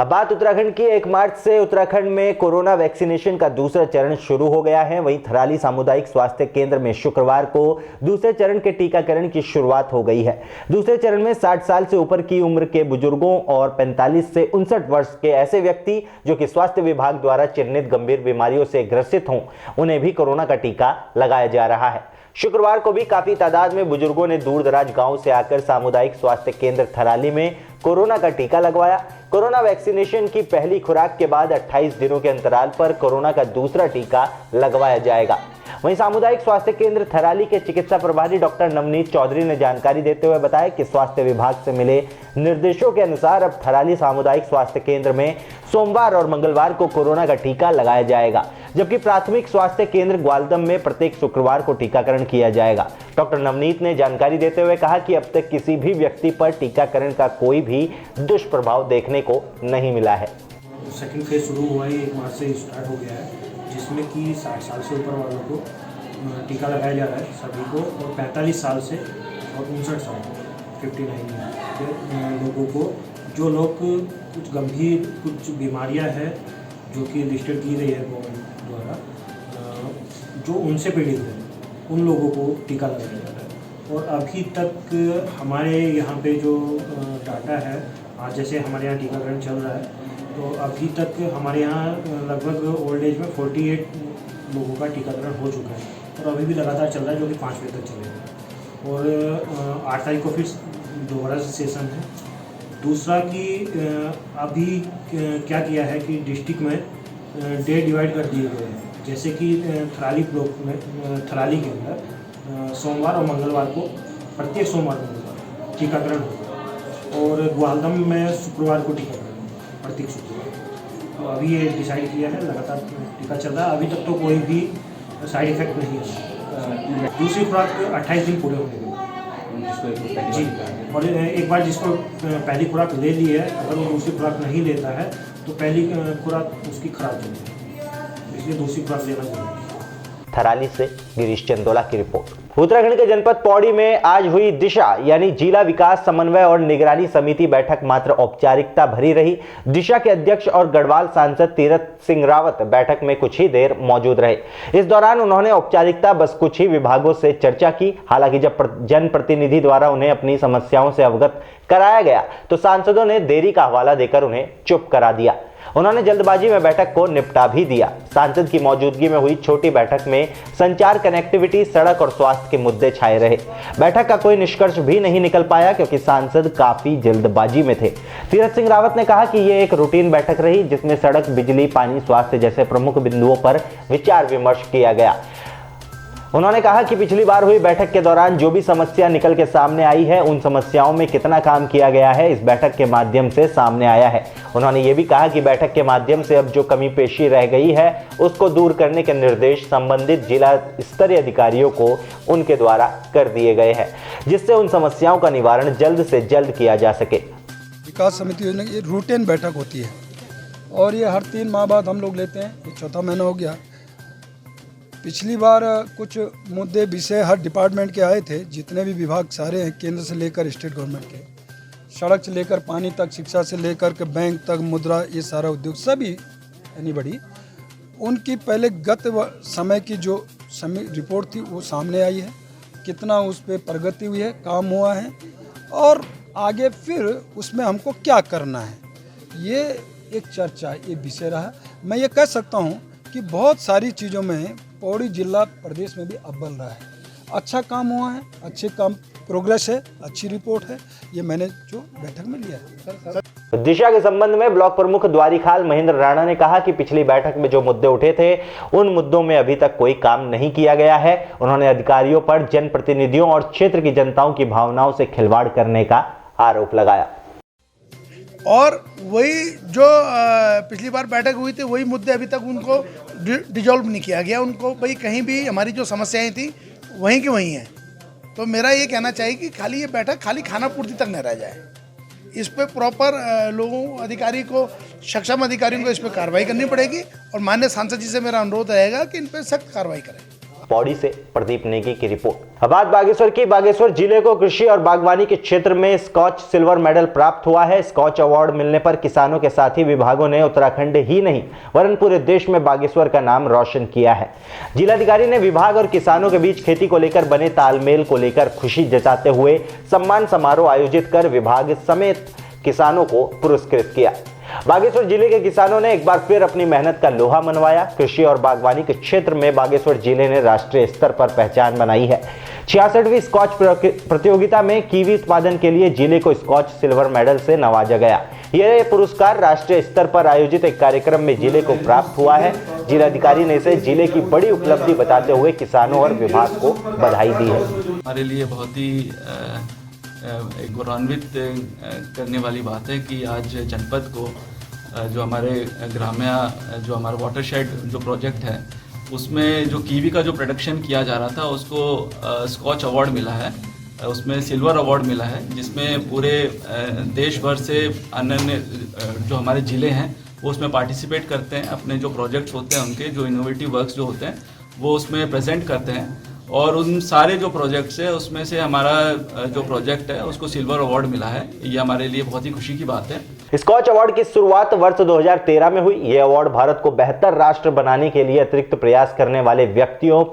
अब बात उत्तराखंड की। 1 मार्च से उत्तराखंड में कोरोना वैक्सीनेशन का दूसरा चरण शुरू हो गया है। वहीं थराली सामुदायिक स्वास्थ्य केंद्र में शुक्रवार को दूसरे चरण के टीकाकरण की शुरुआत हो गई है। दूसरे चरण में 60 साल से ऊपर की उम्र के बुजुर्गों और 45 से 59 वर्ष के ऐसे व्यक्ति जो कि स्वास्थ्य विभाग द्वारा चिन्हित गंभीर बीमारियों से ग्रसित हों, उन्हें भी कोरोना का टीका लगाया जा रहा है। शुक्रवार को भी काफी तादाद में बुजुर्गों ने दूर दराज गांव से आकर सामुदायिक स्वास्थ्य केंद्र थराली में कोरोना का टीका लगवाया। कोरोना वैक्सीनेशन की पहली खुराक के बाद 28 दिनों के अंतराल पर कोरोना का दूसरा टीका लगवाया जाएगा। वहीं सामुदायिक स्वास्थ्य केंद्र थराली के चिकित्सा प्रभारी डॉक्टर नवनीत चौधरी ने जानकारी देते हुए बताया कि स्वास्थ्य विभाग से मिले निर्देशों के अनुसार अब थराली सामुदायिक स्वास्थ्य केंद्र में सोमवार और मंगलवार को कोरोना का टीका लगाया जाएगा, जबकि प्राथमिक स्वास्थ्य केंद्र ग्वालदम में प्रत्येक शुक्रवार को टीकाकरण किया जाएगा। डॉक्टर नवनीत ने जानकारी देते हुए कहा कि अब तक किसी भी व्यक्ति पर टीकाकरण का कोई भी दुष्प्रभाव देखने को नहीं मिला है। सेकंड फेज शुरू हुआ है, 1 मार्च से स्टार्ट हो गया है, जिसमें कि 60 साल से ऊपर वालों को टीका लगाया जा रहा है सभी को, और 45 साल से और 59 साल 59 के लोगों को, जो लोग कुछ गंभीर कुछ बीमारियां हैं जो कि लिस्टेड की गई है गवर्नमेंट द्वारा, जो उनसे पीड़ित हैं, उन लोगों को टीका लगाया जा रहा है। और अभी तक हमारे यहाँ पे जो डाटा है, आज जैसे हमारे यहाँ टीकाकरण चल रहा है, तो अभी तक हमारे यहाँ लगभग ओल्ड एज में 48 लोगों का टीकाकरण हो चुका है, और अभी भी लगातार चल रहा है, जो कि 5 बजे तक चलेगा। और 8 तारीख को फिर दोबारा सेशन है। दूसरा कि अभी क्या किया है कि डिस्ट्रिक्ट में डे डिवाइड कर दिए गए हैं, जैसे कि थराली ब्लॉक में, थराली के अंदर सोमवार और मंगलवार को, प्रत्येक सोमवार और मंगलवार टीकाकरण होगा, और ग्वालदम में शुक्रवार को टीकाकरण प्रत्येक शुक्रवार। तो अभी ये डिसाइड किया है, लगातार टीका चल रहा है। अभी तक तो कोई भी साइड इफेक्ट नहीं है। दूसरी खुराक 28 दिन पूरे होने के जी, और एक बार जिसको पहली खुराक ले ली है, अगर वो दूसरी खुराक नहीं लेता है तो पहली खुराक उसकी खराब चलती है, इसलिए दूसरी खुराक लेना जरूरी है। थराली से गिरीश चंदोला की रिपोर्ट। उत्तराखंड के जनपद पौड़ी में आज हुई दिशा यानी जिला विकास समन्वय और निगरानी समिति बैठक मात्र औपचारिकता भरी रही। दिशा के अध्यक्ष और गढ़वाल सांसद तीरथ सिंह रावत बैठक में कुछ ही देर मौजूद रहे। इस दौरान उन्होंने औपचारिकता बस कुछ ही विभागों से चर्चा की। हालांकि जब जनप्रतिनिधि द्वारा उन्हें अपनी समस्याओं से अवगत कराया गया तो सांसदों ने देरी का हवाला देकर उन्हें चुप करा दिया। उन्होंने जल्दबाजी में बैठक को निपटा भी दिया। सांसद की मौजूदगी में हुई छोटी बैठक में संचार, कनेक्टिविटी, सड़क और स्वास्थ्य के मुद्दे छाए रहे। बैठक का कोई निष्कर्ष भी नहीं निकल पाया क्योंकि सांसद काफी जल्दबाजी में थे। तीरथ सिंह रावत ने कहा कि ये एक रूटीन बैठक रही जिसमें सड़क, बिजली, पानी, स्वास्थ्य जैसे प्रमुख बिंदुओं पर विचार विमर्श किया गया। उन्होंने कहा कि पिछली बार हुई बैठक के दौरान जो भी समस्या निकल के सामने आई है, उन समस्याओं में कितना काम किया गया है, इस बैठक के माध्यम से सामने आया है। उन्होंने ये भी कहा कि बैठक के माध्यम से अब जो कमी पेशी रह गई है उसको दूर करने के निर्देश संबंधित जिला स्तरीय अधिकारियों को उनके द्वारा कर दिए गए हैं, जिससे उन समस्याओं का निवारण जल्द से जल्द किया जा सके। विकास समिति योजना की रूटीन बैठक होती है और ये हर 3 माह बाद हम लोग लेते हैं। ये 4था महीना हो गया। पिछली बार कुछ मुद्दे विषय हर डिपार्टमेंट के आए थे, जितने भी विभाग सारे हैं, केंद्र से लेकर स्टेट गवर्नमेंट के, सड़क से लेकर पानी तक, शिक्षा से लेकर के बैंक तक, मुद्रा, ये सारा उद्योग सभी एनीबडी, उनकी पहले गत समय की जो समय रिपोर्ट थी वो सामने आई है, कितना उस पर प्रगति हुई है, काम हुआ है और आगे फिर उसमें हमको क्या करना है, ये एक चर्चा, ये विषय रहा। मैं ये कह सकता हूँ कि बहुत सारी चीज़ों में पौड़ी जिला प्रदेश में भी अव्वल रहा है। अच्छा काम हुआ है, अच्छे काम प्रोग्रेस है, अच्छी रिपोर्ट है, ये मैंने जो बैठक में लिया है। दिशा के संबंध में ब्लॉक प्रमुख द्वारिखाल महेंद्र राणा ने कहा कि पिछली बैठक में जो मुद्दे उठे थे उन मुद्दों में अभी तक कोई काम नहीं किया गया है। उन्होंने अधिकारियों पर जनप्रतिनिधियों और क्षेत्र की जनताओं की भावनाओं से खिलवाड़ करने का आरोप लगाया। और वही जो पिछली बार बैठक हुई थी वही मुद्दे अभी तक उनको डिजॉल्व नहीं किया गया। उनको भाई कहीं भी हमारी जो समस्याएं थी वहीं की वहीं हैं। तो मेरा ये कहना चाहिए कि खाली ये बैठक खाली खाना पूर्ति तक न रह जाए, इस पे प्रॉपर लोगों अधिकारी को, सक्षम अधिकारियों को इस पे कार्रवाई करनी पड़ेगी और माननीय सांसद जी से मेरा अनुरोध रहेगा कि इन पे सख्त कार्रवाई करें। पौड़ी से प्रदीप नेगी की रिपोर्ट। अब बात बागेश्वर की। बागेश्वर जिले को कृषि और बागवानी के क्षेत्र में स्कॉच सिल्वर मेडल प्राप्त हुआ है। स्कॉच अवार्ड मिलने पर किसानों के साथी विभागों ने उत्तराखंड ही नहीं वरन पूरे देश में बागेश्वर का नाम रोशन किया है। जिलाधिकारी ने विभाग और किसानों के बीच खेती को लेकर बने तालमेल को लेकर खुशी जताते हुए सम्मान समारोह आयोजित कर विभाग समेत किसानों को पुरस्कृत किया। बागेश्वर जिले के किसानों ने एक बार फिर अपनी मेहनत का लोहा मनवाया। कृषि और बागवानी के क्षेत्र में बागेश्वर जिले ने राष्ट्रीय स्तर पर पहचान बनाई है। 66वीं स्कॉच प्रतियोगिता में कीवी उत्पादन के लिए जिले को स्कॉच सिल्वर मेडल से नवाजा गया। यह पुरस्कार राष्ट्रीय स्तर पर आयोजित एक कार्यक्रम में जिले को प्राप्त हुआ है। जिलाधिकारी ने इसे जिले की बड़ी उपलब्धि बताते हुए किसानों और विभाग को बधाई दी है। हमारे लिए बहुत ही गौरवान्वित करने वाली बात है कि आज जनपद को जो हमारे ग्राम्य जो हमारा वाटरशेड जो प्रोजेक्ट है उसमें जो कीवी का जो प्रोडक्शन किया जा रहा था उसको स्कॉच अवार्ड मिला है। उसमें सिल्वर अवार्ड मिला है जिसमें पूरे देश भर से अन्य जो हमारे ज़िले हैं वो उसमें पार्टिसिपेट करते हैं। अपने जो प्रोजेक्ट्स होते हैं उनके जो इनोवेटिव वर्क्स जो होते हैं वो उसमें प्रेजेंट करते हैं और उन सारे जो प्रोजेक्ट्स है उसमें से हमारा जो प्रोजेक्ट है उसको सिल्वर अवार्ड मिला है। ये हमारे लिए बहुत ही खुशी की बात है। स्कॉच अवार्ड की शुरुआत वर्ष 2013 में हुई। यह अवार्ड भारत को बेहतर राष्ट्र बनाने के लिए अतिरिक्त प्रयास करने वाले व्यक्तियों,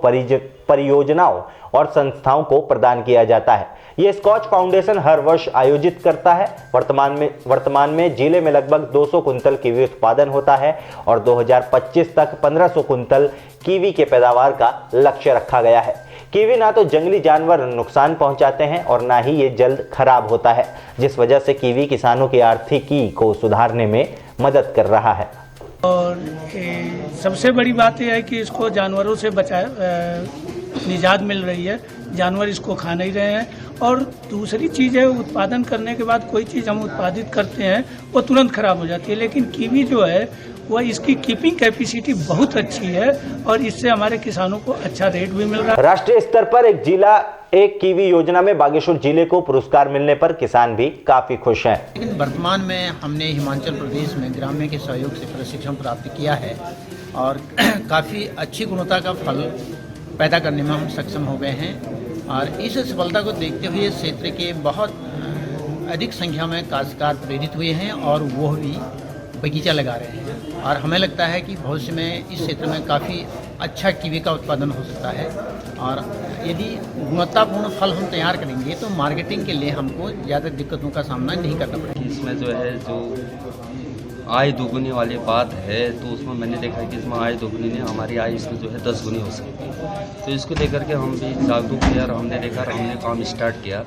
परियोजनाओं और संस्थाओं को प्रदान किया जाता है। यह स्कॉच फाउंडेशन हर वर्ष आयोजित करता है। वर्तमान में जिले में लगभग 200 कुंतल कीवी उत्पादन होता है और 2025 तक 1500 कुंतल कीवी के पैदावार का लक्ष्य रखा गया है। कीवी ना तो जंगली जानवर नुकसान पहुंचाते हैं और ना ही ये जल्द खराब होता है, जिस वजह से कीवी किसानों की आर्थिकी को सुधारने में मदद कर रहा है। और सबसे बड़ी बात यह है कि इसको जानवरों से निजात मिल रही है। जानवर इसको खा नहीं रहे हैं। और दूसरी चीज़ है, उत्पादन करने के बाद कोई चीज़ हम उत्पादित करते हैं वो तुरंत खराब हो जाती है, लेकिन कीवी जो है वह इसकी कीपिंग कैपेसिटी बहुत अच्छी है और इससे हमारे किसानों को अच्छा रेट भी मिल रहा है। राष्ट्रीय स्तर पर एक कीवी योजना में बागेश्वर जिले को पुरस्कार मिलने पर किसान भी काफी खुश हैं। लेकिन वर्तमान में हमने हिमाचल प्रदेश में ग्राम्य के सहयोग से प्रशिक्षण प्राप्त किया है और काफ़ी अच्छी गुणवत्ता का फल पैदा करने में हम सक्षम हो गए हैं और इस सफलता को देखते हुए क्षेत्र के बहुत अधिक संख्या में काश्तकार प्रेरित हुए हैं और वो भी बगीचा लगा रहे हैं और हमें लगता है कि भविष्य में इस क्षेत्र में काफ़ी अच्छा कीवी का उत्पादन हो सकता है और यदि गुणवत्तापूर्ण फल हम तैयार करेंगे तो मार्केटिंग के लिए हमको ज़्यादा दिक्कतों का सामना नहीं करना पड़ेगा। इसमें जो है जो आय दोगुनी वाली बात है तो उसमें मैंने देखा कि इसमें आय दोगुनी नहीं, हमारी आय इसमें जो है 10 गुनी हो सकती है। तो इसको लेकर के हम भी जागरूक किया और हमने देखा और हमने काम स्टार्ट किया।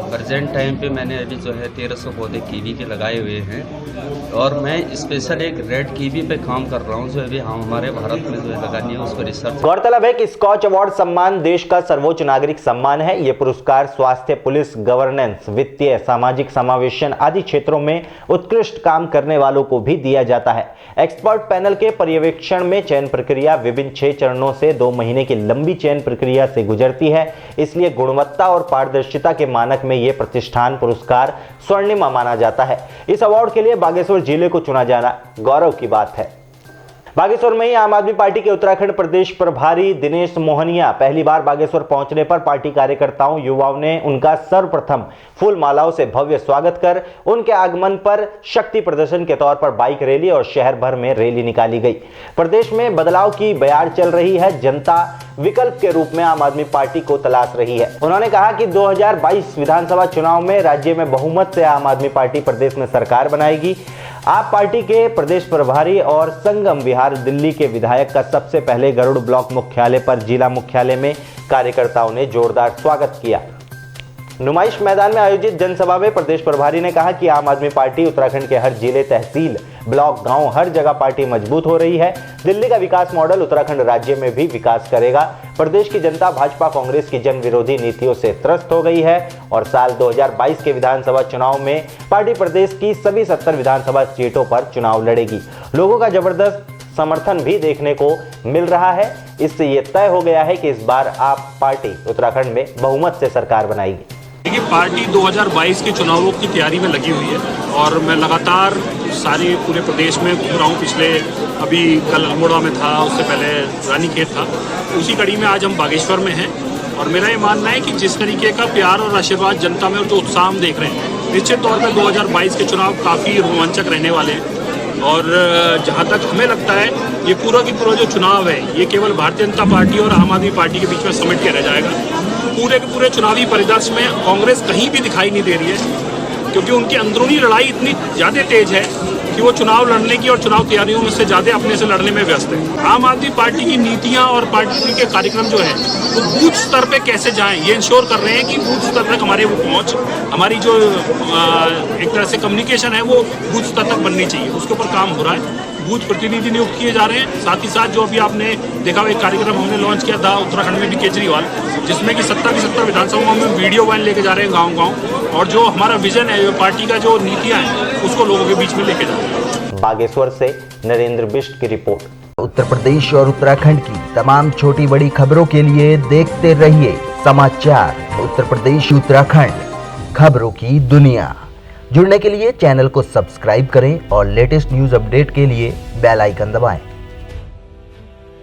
प्रेजेंट टाइम पे मैंने अभी जो है 1300 पौधे कीवी के लगाए हुए हैं और मैं स्पेशल एक रेड कीवी पे काम कर रहा हूँ जो अभी हमारे भारत में जो है लगानी है उसको रिसर्च। गौरतलब है कि स्कॉच अवार्ड सम्मान देश का सर्वोच्च नागरिक सम्मान है। ये पुरस्कार स्वास्थ्य, पुलिस, गवर्नेंस, वित्तीय, सामाजिक समावेशन आदि क्षेत्रों में उत्कृष्ट काम करने वालों को भी दिया जाता है। एक्सपर्ट पैनल के पर्यवेक्षण में चयन प्रक्रिया विभिन्न 6 चरणों से 2 महीने की लंबी चयन प्रक्रिया से गुजरती है। इसलिए गुणवत्ता और पारदर्शिता के मानक में यह प्रतिष्ठान पुरस्कार स्वर्णिम माना जाता है। इस अवार्ड के लिए बागेश्वर जिले को चुना जाना गौरव की बात है। बागेश्वर में ही आम आदमी पार्टी के उत्तराखंड प्रदेश प्रभारी दिनेश मोहनिया पहली बार बागेश्वर पहुंचने पर पार्टी कार्यकर्ताओं, युवाओं ने उनका सर्वप्रथम फूल मालाओं से भव्य स्वागत कर उनके आगमन पर शक्ति प्रदर्शन के तौर पर बाइक रैली और शहर भर में रैली निकाली गई। प्रदेश में बदलाव की बयार चल रही है। जनता विकल्प के रूप में आम आदमी पार्टी को तलाश रही है। उन्होंने कहा कि 2022 विधानसभा चुनाव में राज्य में बहुमत से आम आदमी पार्टी प्रदेश में सरकार बनाएगी। आप पार्टी के प्रदेश प्रभारी और संगम विहार दिल्ली के विधायक का सबसे पहले गरुड़ ब्लॉक मुख्यालय पर जिला मुख्यालय में कार्यकर्ताओं ने जोरदार स्वागत किया। नुमाइश मैदान में आयोजित जनसभा में प्रदेश प्रभारी ने कहा कि आम आदमी पार्टी उत्तराखंड के हर जिले, तहसील, ब्लॉक, गांव, हर जगह पार्टी मजबूत हो रही है। दिल्ली का विकास मॉडल उत्तराखंड राज्य में भी विकास करेगा। प्रदेश की जनता भाजपा कांग्रेस की जन विरोधी नीतियों से त्रस्त हो गई है और साल 2022 के विधानसभा चुनाव में पार्टी प्रदेश की सभी 70 विधानसभा सीटों पर चुनाव लड़ेगी। लोगों का जबरदस्त समर्थन भी देखने को मिल रहा है। इससे यह तय हो गया है कि इस बार आप पार्टी उत्तराखंड में बहुमत से सरकार बनाएगी। देखिए, पार्टी 2022 के चुनावों की तैयारी में लगी हुई है और मैं लगातार सारे पूरे प्रदेश में घूम रहा हूँ। पिछले अभी कल अल्मोड़ा में था, उससे पहले रानीखेत था, उसी कड़ी में आज हम बागेश्वर में हैं। और मेरा ये मानना है कि जिस तरीके का प्यार और आशीर्वाद जनता में और जो उत्साह हम देख रहे हैं, निश्चित तौर पर 2022 के चुनाव काफ़ी रोमांचक रहने वाले हैं। और जहाँ तक हमें लगता है, ये पूरा की पूरा जो चुनाव है, ये केवल भारतीय जनता पार्टी और आम आदमी पार्टी के बीच में समेट के रह जाएगा। पूरे के पूरे चुनावी परिदृश्य में कांग्रेस कहीं भी दिखाई नहीं दे रही है, क्योंकि उनकी अंदरूनी लड़ाई इतनी ज़्यादा तेज है कि वो चुनाव लड़ने की और चुनाव तैयारियों में से ज़्यादा अपने से लड़ने में व्यस्त है। आम आदमी पार्टी की नीतियां और पार्टी के कार्यक्रम जो है वो बूथ स्तर पे कैसे जाएं, ये इंश्योर कर रहे हैं कि बूथ स्तर तक हमारे वो पहुंच, हमारी जो एक तरह से कम्युनिकेशन है वो बूथ स्तर तक बननी चाहिए, उसके ऊपर काम हो रहा है। बूथ प्रतिनिधि नियुक्त किए जा रहे हैं। साथ ही साथ जो अभी आपने देखा, एक कार्यक्रम हमने लॉन्च किया था उत्तराखंड में भी केजरीवाल, जिसमें कि 70 की 70 विधानसभाओं में वीडियो वैन लेके जा रहे हैं गाँव-गाँव, और जो हमारा विजन है, पार्टी का जो नीतियाँ हैं, उसको लोगों के बीच में लेके जा रहे हैं। बागेश्वर से नरेंद्र बिष्ट की रिपोर्ट। उत्तर प्रदेश और उत्तराखंड की तमाम छोटी बड़ी खबरों के लिए देखते रहिए समाचार उत्तर प्रदेश उत्तराखंड, खबरों की दुनिया। जुड़ने के लिए चैनल को सब्सक्राइब करें और लेटेस्ट न्यूज अपडेट के लिए बेल आइकन दबाएं।